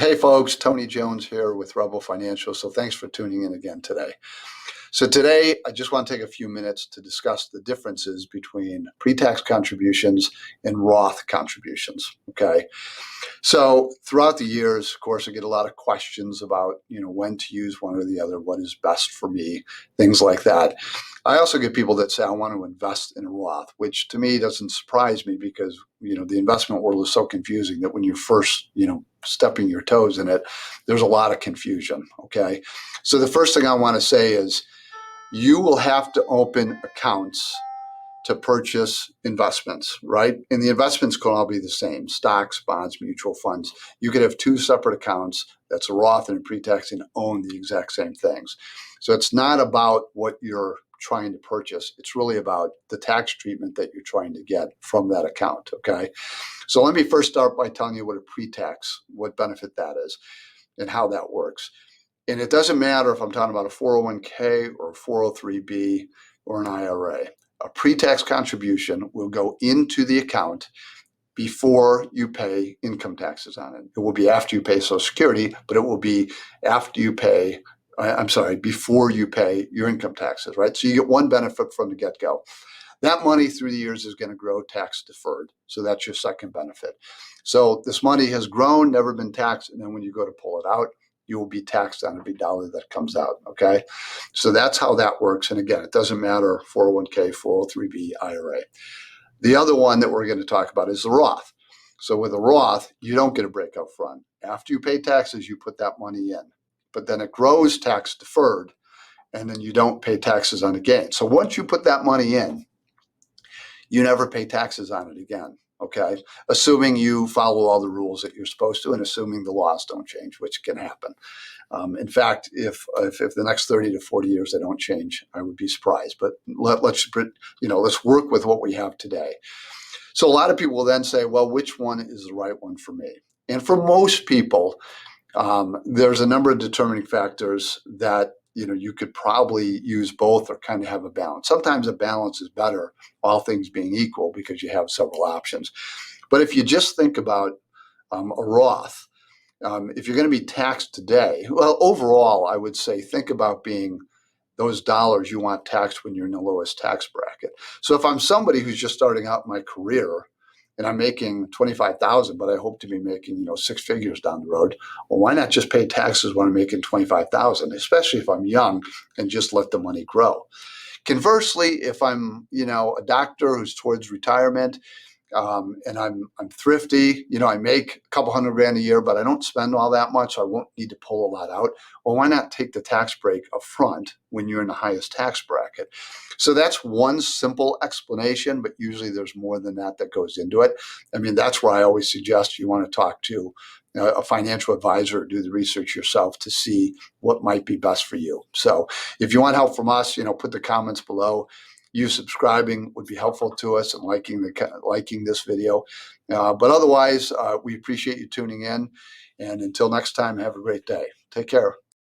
Hey folks, Tony Jones here with Rebel Financial. So thanks for tuning in again today. So today I just want to take a few minutes to discuss the differences between pre-tax contributions and Roth contributions. Okay. So throughout the years, of course, I get a lot of questions about, when to use one or the other, what is best for me, things like that. I also get people that say, I want to invest in a Roth, which to me doesn't surprise me because, the investment world is so confusing that when you're first, stepping your toes in it, there's a lot of confusion. Okay. So the first thing I want to say is you will have to open accounts to purchase investments, right? And the investments can all be the same: stocks, bonds, mutual funds. You could have two separate accounts, that's a Roth and a pre-tax, and own the exact same things. So it's not about what you're trying to purchase. It's really about the tax treatment that you're trying to get from that account, okay? So let me first start by telling you what a pre-tax, what benefit that is and how that works. And it doesn't matter if I'm talking about a 401k or a 403b or an IRA. A pre-tax contribution will go into the account before you pay income taxes on it. It will be after you pay Social Security, but it will be after you pay, before you pay your income taxes, right? So you get one benefit from the get-go. That money through the years is going to grow tax deferred. So that's your second benefit. So this money has grown, never been taxed, and then when you go to pull it out, you will be taxed on every dollar that comes out, okay? So that's how that works. And again, it doesn't matter 401k, 403b, IRA. The other one that we're going to talk about is the Roth. So with a Roth, you don't get a break up front. After you pay taxes, you put that money in. But then it grows tax deferred, and then you don't pay taxes on the gain. So once you put that money in, you never pay taxes on it again, okay? Assuming you follow all the rules that you're supposed to and assuming the laws don't change, which can happen. In fact, if the next 30 to 40 years they don't change, I would be surprised. But let's work with what we have today. So a lot of people will then say, well, which one is the right one for me? And for most people, there's a number of determining factors that you could probably use both or kind of have a balance. Sometimes a balance is better, all things being equal, because you have several options. But if you just think about a Roth, if you're going to be taxed today, well, overall, I would say think about being those dollars you want taxed when you're in the lowest tax bracket. So if I'm somebody who's just starting out my career and I'm making $25,000, but I hope to be making, six figures down the road, well, why not just pay taxes when I'm making $25,000, especially if I'm young, and just let the money grow. Conversely, if I'm, a doctor who's towards retirement, and I'm thrifty, I make a couple $100,000 a year, but I don't spend all that much, so I won't need to pull a lot out. Well, why not take the tax break up front when you're in the highest tax bracket? So that's one simple explanation, but usually there's more than that goes into it. I mean, that's why I always suggest you want to talk to a financial advisor or do the research yourself to see what might be best for you. So if you want help from us, put the comments below. You subscribing would be helpful to us and liking this video. But otherwise, we appreciate you tuning in. And until next time, have a great day. Take care.